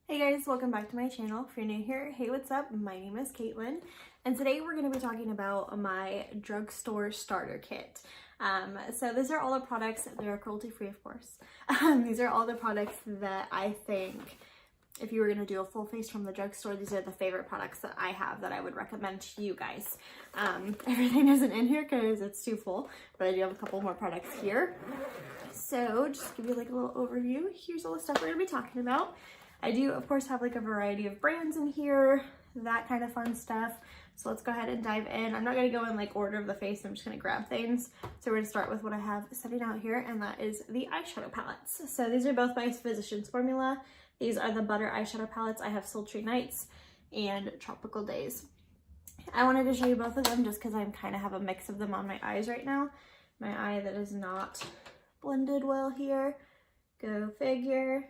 Hey guys, welcome back to my channel. If you're new here, hey, what's up? My name is Caitlin, and today we're going to be talking about my drugstore starter kit. So these are all the products, they're cruelty free of course. These are all the products that I think if you were going to do a full face from the drugstore, these are the favorite products that I have that I would recommend to you guys. Everything isn't in here because it's too full, but I do have a couple more products here. So just to give you like a little overview, here's all the stuff we're going to be talking about. I do, of course, have like a variety of brands in here, that kind of fun stuff. So let's go ahead and dive in. I'm not going to go in like order of the face. I'm just going to grab things. So we're going to start with what I have sitting out here, and that is the eyeshadow palettes. So these are both by Physicians Formula. These are the Butter eyeshadow palettes. I have Sultry Nights and Tropical Days. I wanted to show you both of them just because I kind of have a mix of them on my eyes right now. My eye that is not blended well here. Go figure.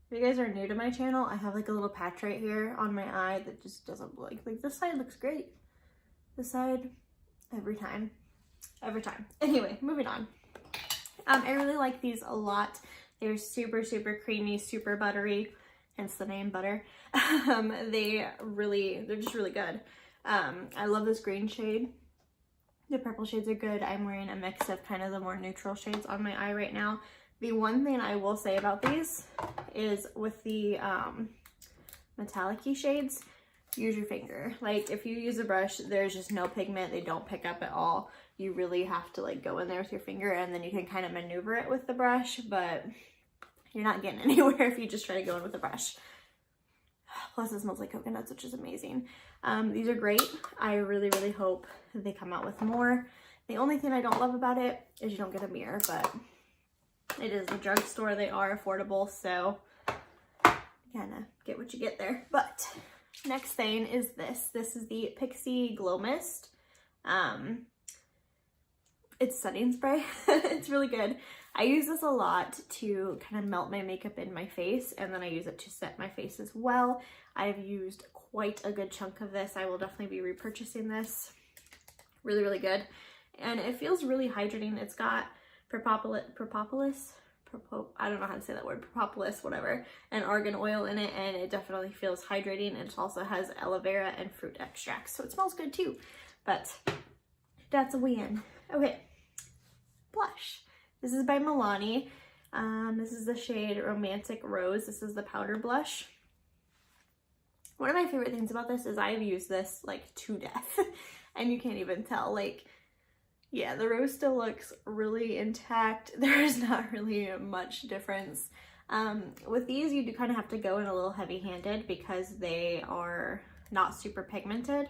If you guys are new to my channel, I have like a little patch right here on my eye that just doesn't look like this side looks great. This side, every time. Anyway, moving on. I really like these a lot. They're super, super creamy, super buttery, hence the name butter. They're just really good. I love this green shade. The purple shades are good. I'm wearing a mix of kind of the more neutral shades on my eye right now. The one thing I will say about these is with the metallic-y shades, use your finger. Like if you use a brush, there's just no pigment. They don't pick up at all. You really have to like go in there with your finger, and then you can kind of maneuver it with the brush, but you're not getting anywhere if you just try to go in with a brush. Plus it smells like coconuts, which is amazing. These are great. I really, really hope they come out with more. The only thing I don't love about it is you don't get a mirror, but it is a drugstore. They are affordable, so you kind of get what you get there. But next thing is this. This is the Pixie Glow Mist. It's setting spray. It's really good. I use this a lot to kind of melt my makeup in my face, and then I use it to set my face as well. I've used quite a good chunk of this. I will definitely be repurchasing this. Really, really good. And it feels really hydrating. It's got propolis, I don't know how to say that word, propolis, whatever, and argan oil in it, and it definitely feels hydrating. It also has aloe vera and fruit extracts, so it smells good too. But that's a win. Okay, blush. This is by Milani. This is the shade Romantic Rose. This is the powder blush. One of my favorite things about this is I've used this like to death, and you can't even tell. Like, yeah, the rose still looks really intact. There's not really much difference. With these, you do kind of have to go in a little heavy-handed because they are not super pigmented.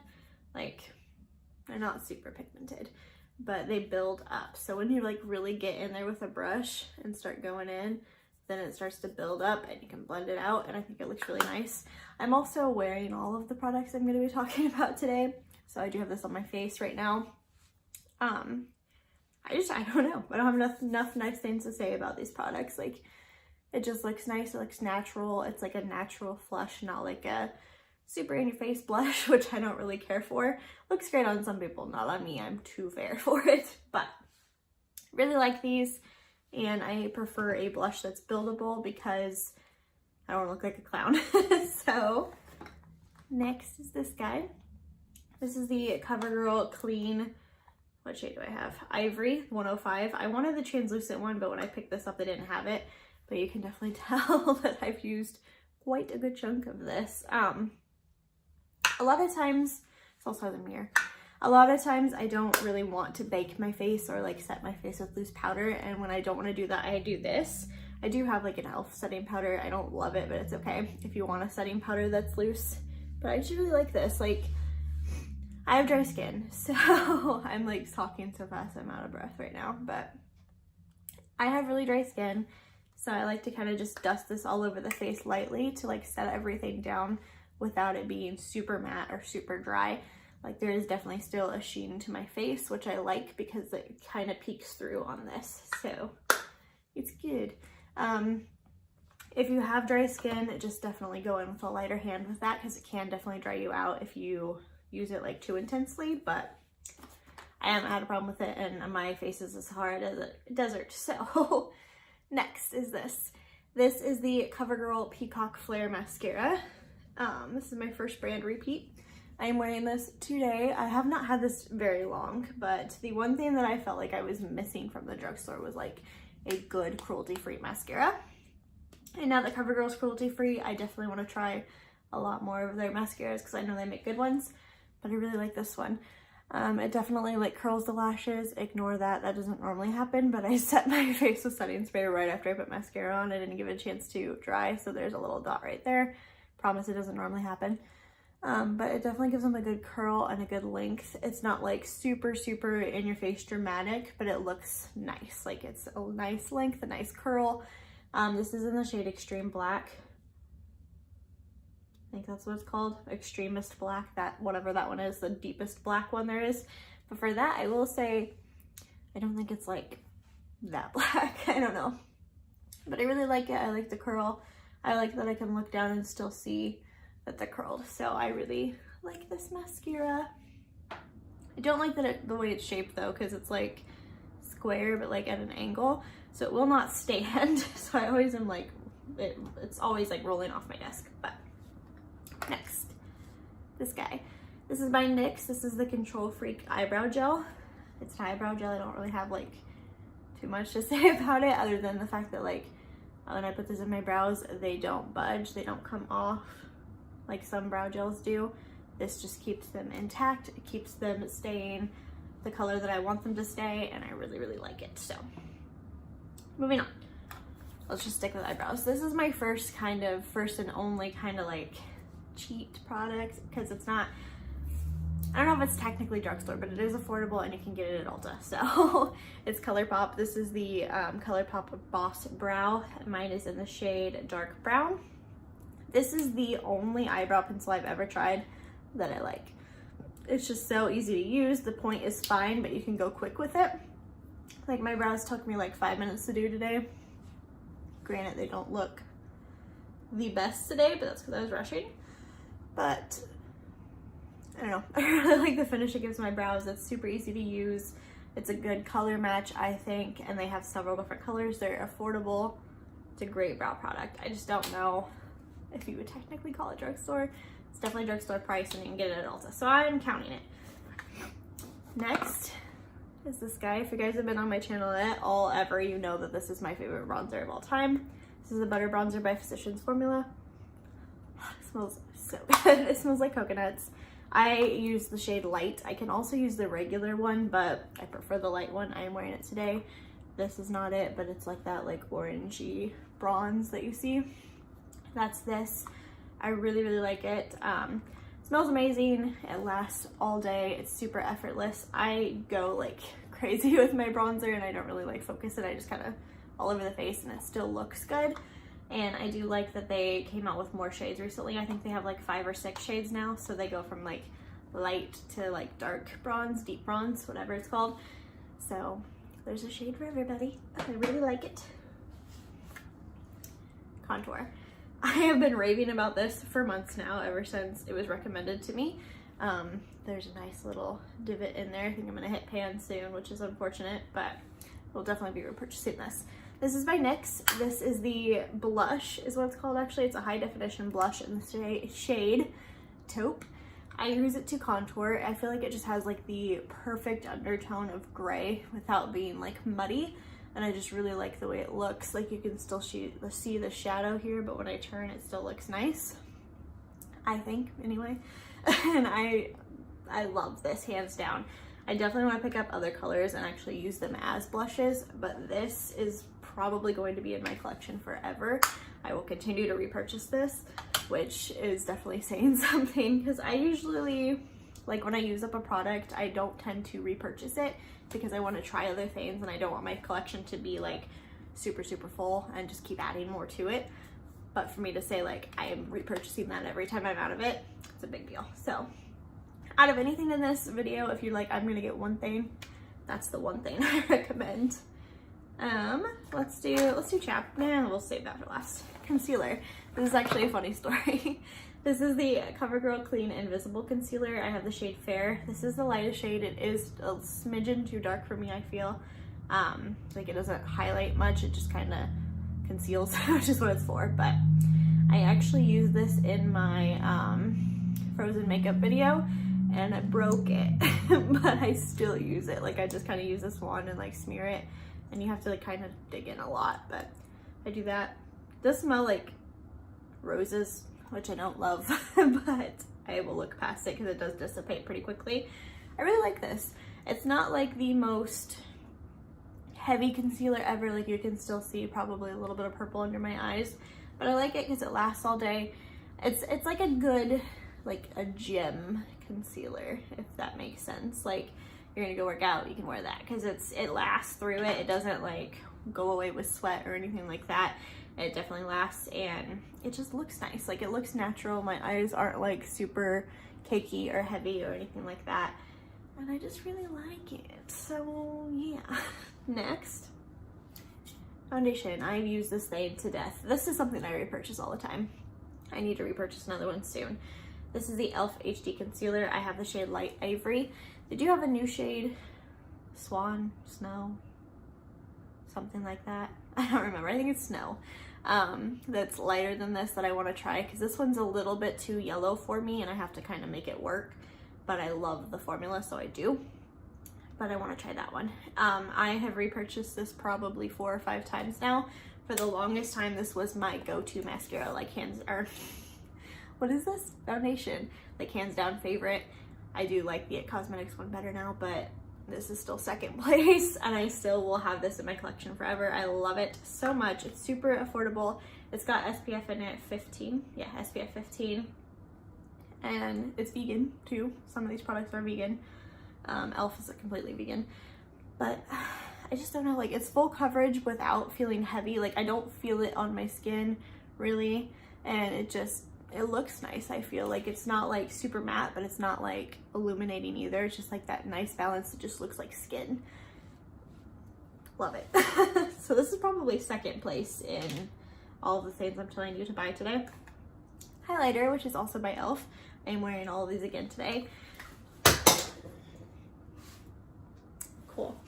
Like, they're not super pigmented, but they build up. So when you like really get in there with a brush and start going in, then it starts to build up and you can blend it out, and I think it looks really nice. I'm also wearing all of the products I'm going to be talking about today. So I do have this on my face right now. I don't know. I don't have enough nice things to say about these products. Like, it just looks nice. It looks natural. It's like a natural flush, not like a super in your face blush, which I don't really care for. Looks great on some people, not on me. I'm too fair for it, but really like these. And I prefer a blush that's buildable because I don't look like a clown. So next is this guy. This is the CoverGirl Clean. What shade do I have? Ivory 105. I wanted the translucent one, but when I picked this up, they didn't have it. But you can definitely tell that I've used quite a good chunk of this. A lot of times, it also has a mirror. A lot of times I don't really want to bake my face or like set my face with loose powder. And when I don't want to do that, I do this. I do have like an e.l.f. setting powder. I don't love it, but it's okay if you want a setting powder that's loose. But I just really like this. Like, I have dry skin, so I'm like talking so fast I'm out of breath right now, but I have really dry skin, so I like to kind of just dust this all over the face lightly to like set everything down without it being super matte or super dry. Like, there is definitely still a sheen to my face, which I like because it kind of peeks through on this, so it's good. If you have dry skin, just definitely go in with a lighter hand with that because it can definitely dry you out if you use it like too intensely, but I haven't had a problem with it, and my face is as hard as a desert. So next is this. This is the CoverGirl Peacock Flare Mascara. This is my first brand repeat. I am wearing this today. I have not had this very long, but the one thing that I felt like I was missing from the drugstore was like a good cruelty-free mascara. And now that CoverGirl's cruelty-free, I definitely want to try a lot more of their mascaras because I know they make good ones, but I really like this one. It definitely like curls the lashes. Ignore that, that doesn't normally happen, but I set my face with setting spray right after I put mascara on. I didn't give it a chance to dry, so there's a little dot right there. Promise it doesn't normally happen. But it definitely gives them a good curl and a good length. It's not like super in your face dramatic, but it looks nice. Like it's a nice length, a nice curl. This is in the shade Extreme Black. I think that's what it's called, Extremist Black, that whatever that one is, the deepest black one there is. But for that, I will say, I don't think it's like that black, I don't know. But I really like it, I like the curl. I like that I can look down and still see that they're curled. So I really like this mascara. I don't like that the way it's shaped though, because it's like square, but like at an angle. So it will not stand. So I always am like, it's always like rolling off my desk, but. Next, this guy. This is by NYX. This is the Control Freak Eyebrow Gel. It's an eyebrow gel. I don't really have like too much to say about it other than the fact that like when I put this in my brows, they don't budge. They don't come off like some brow gels do. This just keeps them intact. It keeps them staying the color that I want them to stay, and I really like it. So moving on. Let's just stick with eyebrows. This is my first and only kind of like cheat product, because it's not, I don't know if it's technically drugstore, but it is affordable and you can get it at Ulta. So it's ColourPop. This is the ColourPop Boss Brow. Mine is in the shade Dark Brown. This is the only eyebrow pencil I've ever tried that I like. It's just so easy to use. The point is fine, but you can go quick with it. Like my brows took me like 5 minutes to do today. Granted, they don't look the best today, but that's because I was rushing. But I don't know, I really like the finish it gives my brows. It's super easy to use. It's a good color match, I think, and they have several different colors. They're affordable. It's a great brow product. I just don't know if you would technically call it drugstore. It's definitely drugstore price, and you can get it at Ulta, so I'm counting it. Next is this guy. If you guys have been on my channel at all ever, you know that this is my favorite bronzer of all time. This is a butter bronzer by Physicians Formula. It smells so good. It smells like coconuts. I use the shade Light. I can also use the regular one, but I prefer the light one. I am wearing it today. This is not it, but it's like that like orangey bronze that you see. That's this. I really like it. Smells amazing. It lasts all day. It's super effortless. I go like crazy with my bronzer and I don't really like focus it. I just kind of all over the face and it still looks good. And I do like that they came out with more shades recently. I think they have like 5 or 6 shades now. So they go from like light to like dark bronze, deep bronze, whatever it's called. So there's a shade for everybody. I really like it. Contour. I have been raving about this for months now, ever since it was recommended to me. There's a nice little divot in there. I think I'm gonna hit pan soon, which is unfortunate, but we'll definitely be repurchasing this. This is by NYX. This is the blush, is what it's called actually. It's a high definition blush in the shade Taupe. I use it to contour. I feel like it just has like the perfect undertone of gray without being like muddy. And I just really like the way it looks. Like you can still see the shadow here, but when I turn it still looks nice. I think, anyway. And I love this, hands down. I definitely want to pick up other colors and actually use them as blushes, but this is probably going to be in my collection forever. I will continue to repurchase this, which is definitely saying something, because I usually, like when I use up a product, I don't tend to repurchase it because I want to try other things and I don't want my collection to be like super full and just keep adding more to it. But for me to say like I am repurchasing that every time I'm out of it, it's a big deal. So out of anything in this video, if you're like, I'm gonna get one thing, that's the one thing I recommend. Let's do we'll save that for last. Concealer. This is actually a funny story. This is the CoverGirl Clean Invisible Concealer. I have the shade Fair. This is the lightest shade. It is a smidgen too dark for me, I feel. Like it doesn't highlight much. It just kind of conceals, which is what it's for. But I actually used this in my frozen makeup video and I broke it, but I still use it. Like I just kind of use this wand and like smear it, and you have to like kind of dig in a lot, but I do that. It does smell like roses, which I don't love, but I will look past it because it does dissipate pretty quickly. I really like this. It's not like the most heavy concealer ever. Like you can still see probably a little bit of purple under my eyes, but I like it because it lasts all day. It's like a good, like a gym concealer, if that makes sense. Like you're gonna go work out, you can wear that because it lasts through it. It doesn't like go away with sweat or anything like that. It definitely lasts, and it just looks nice. Like it looks natural. My eyes aren't like super cakey or heavy or anything like that, and I just really like it. So yeah. Next, foundation. I've used this thing to death. This is something I repurchase all the time. I need to repurchase another one soon. This is the e.l.f. HD Concealer. I have the shade Light Ivory. They do have a new shade, Swan, Snow, something like that. I don't remember. I think it's Snow. That's lighter than this that I want to try because this one's a little bit too yellow for me and I have to kind of make it work. But I love the formula, so I do. But I want to try that one. I have repurchased this probably 4 or 5 times now. For the longest time, this was my go-to mascara, like what is this? Foundation. Like hands down favorite. I do like the It Cosmetics one better now, but this is still second place, and I still will have this in my collection forever. I love it so much. It's super affordable. It's got SPF in it 15. Yeah, SPF 15. And it's vegan too. Some of these products are vegan. e.l.f. is completely vegan. But I just don't know, like it's full coverage without feeling heavy. Like I don't feel it on my skin really, and it looks nice. I feel like it's not like super matte, but it's not like illuminating either. It's just like that nice balance. It just looks like skin. Love it. So this is probably second place in all of the things I'm telling you to buy today. Highlighter, which is also by e.l.f. I'm wearing all of these again today. Cool.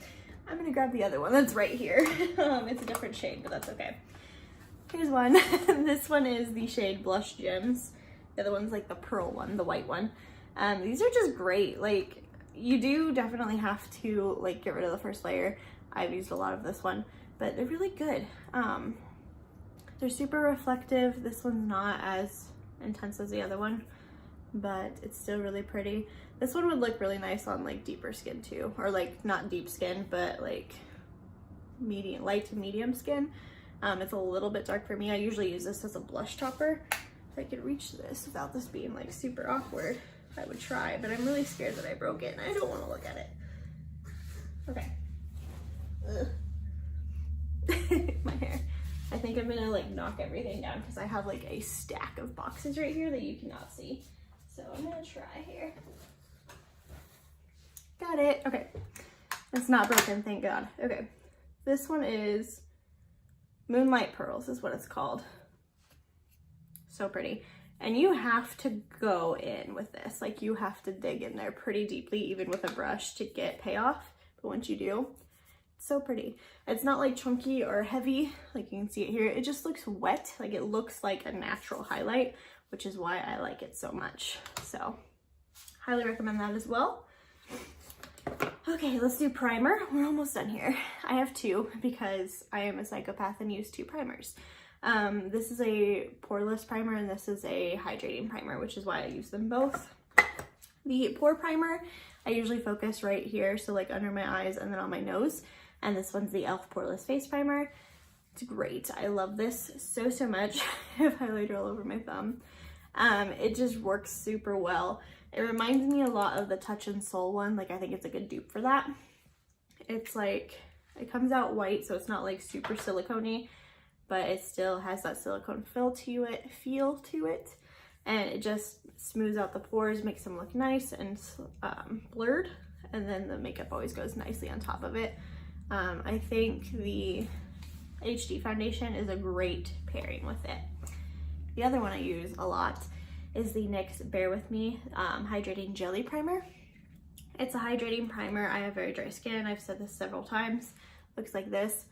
I'm gonna grab the other one that's right here. It's a different shade, but that's okay. Here's one. This one is the shade Blush Gems. The other one's like the pearl one, the white one. These are just great. Like you do definitely have to like get rid of the first layer. I've used a lot of this one, but they're really good. They're super reflective. This one's not as intense as the other one, but it's still really pretty. This one would look really nice on like deeper skin too, or like not deep skin, but like medium, light to medium skin. It's a little bit dark for me. I usually use this as a blush topper. If I could reach this without this being like super awkward, I would try, but I'm really scared that I broke it and I don't want to look at it. Okay. My hair. I think I'm gonna like knock everything down because I have like a stack of boxes right here that you cannot see. So I'm gonna try here. Got it. Okay. It's not broken, thank God. Okay. This one is Moonlight Pearls is what it's called. So pretty. And you have to go in with this. Like you have to dig in there pretty deeply, even with a brush, to get payoff. But once you do, it's so pretty. It's not like chunky or heavy, like you can see it here. It just looks wet. Like it looks like a natural highlight, which is why I like it so much. So highly recommend that as well. Okay, let's do primer. We're almost done here. I have 2 because I am a psychopath and use 2 primers. This is a poreless primer and this is a hydrating primer, which is why I use them both. The pore primer, I usually focus right here, so like under my eyes and then on my nose. And this one's the e.l.f. Poreless Face Primer. It's great. I love this so much. I have highlighter all over my thumb. It just works super well. It reminds me a lot of the Touch and Soul one. Like I think it's a good dupe for that. It's like, it comes out white, so it's not like super silicone-y, but it still has that silicone feel to it. And it just smooths out the pores, makes them look nice and blurred. And then the makeup always goes nicely on top of it. I think the HD foundation is a great pairing with it. The other one I use a lot is the NYX Bear With Me Hydrating Jelly Primer. It's a hydrating primer. I have very dry skin. I've said this several times. Looks like this.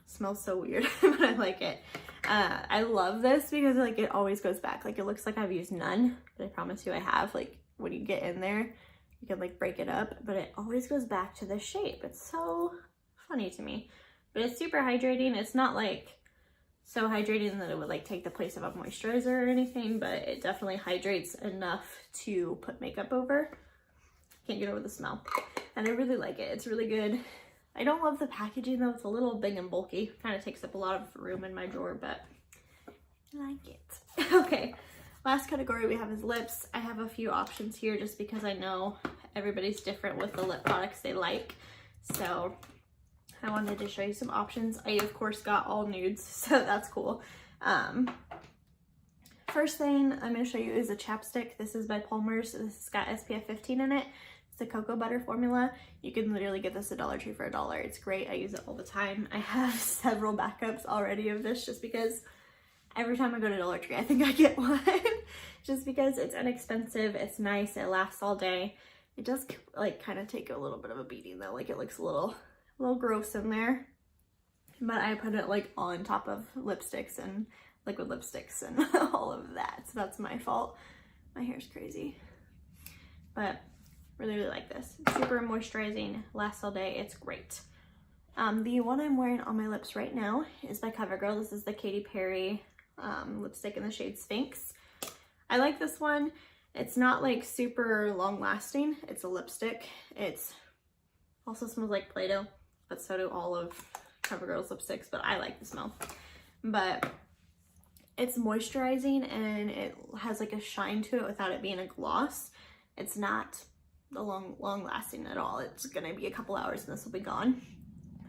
smells so weird, but I like it. I love this because like it always goes back. Like it looks like I've used none, but I promise you I have. Like when you get in there, you can like break it up, but it always goes back to this shape. It's so funny to me, but it's super hydrating. It's not like so hydrating that it would like take the place of a moisturizer or anything, but it definitely hydrates enough to put makeup over. Can't get over the smell, and I really like it. It's really good. I don't love the packaging though. It's a little big and bulky. Kind of takes up a lot of room in my drawer, but I like it. Okay, last category we have is lips. I have a few options here just because I know everybody's different with the lip products they like. So I wanted to show you some options. I of course got all nudes, so that's cool. First thing I'm going to show you is a chapstick. This is by Palmer's. This has got SPF 15 in it. It's a cocoa butter formula. You can literally get this at Dollar Tree for $1. It's great. I use it all the time. I have several backups already of this just because every time I go to Dollar Tree, I think I get one. Just because it's inexpensive, it's nice, it lasts all day. It does like kind of take a little bit of a beating though. Like it looks a little gross in there. But I put it like on top of lipsticks and liquid lipsticks and all of that. So that's my fault. My hair's crazy. But really, really like this. It's super moisturizing, lasts all day, it's great. The one I'm wearing on my lips right now is by CoverGirl. This is the Katy Perry lipstick in the shade Sphinx. I like this one. It's not like super long lasting. It's a lipstick. It's also smells like Play-Doh, but so do all of CoverGirl's lipsticks, but I like the smell. But it's moisturizing and it has like a shine to it without it being a gloss. It's not the long lasting at all. It's gonna be a couple hours and this will be gone,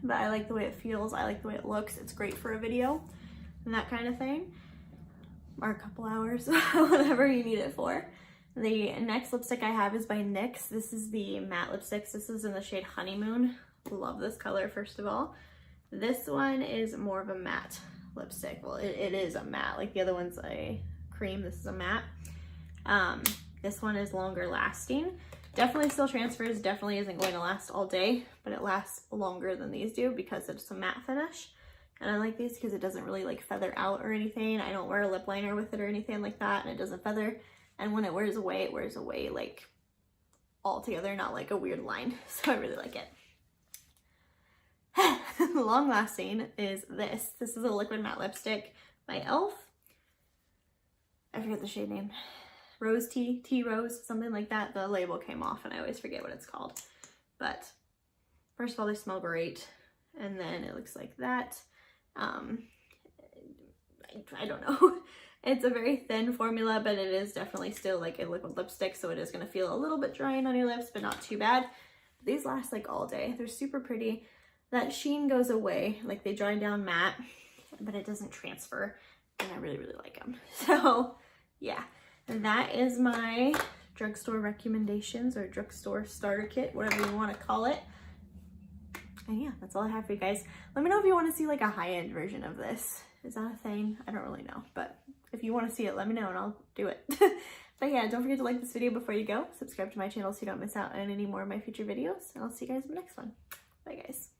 but I like the way it feels. I like the way it looks. It's great for a video and that kind of thing, or a couple hours, whatever you need it for. The next lipstick I have is by NYX. This is the matte lipsticks. This is in the shade Honeymoon. Love this color, first of all. This one is more of a matte lipstick. Well, it is a matte. Like the other one's a cream. This is a matte. This one is longer lasting. Definitely still transfers, definitely isn't going to last all day, but it lasts longer than these do because it's a matte finish. And I like these because it doesn't really like feather out or anything. I don't wear a lip liner with it or anything like that, and it doesn't feather. And when it wears away like all together, not like a weird line. So I really like it. Long lasting is this. This is a liquid matte lipstick by e.l.f. I forget the shade name. Rose Tea Rose, something like that. The label came off and I always forget what it's called. But first of all, they smell great. And then it looks like that. I don't know. It's a very thin formula, but it is definitely still like a liquid lipstick. So it is going to feel a little bit drying on your lips, but not too bad. These last like all day. They're super pretty. That sheen goes away. Like they dry down matte, but it doesn't transfer. And I really, really like them. So yeah. And that is my drugstore recommendations or drugstore starter kit, whatever you want to call it. And yeah, that's all I have for you guys. Let me know if you want to see like a high-end version of this. Is that a thing? I don't really know, but if you want to see it, let me know and I'll do it. But yeah, don't forget to like this video before you go. Subscribe to my channel so you don't miss out on any more of my future videos. And I'll see you guys in the next one. Bye guys.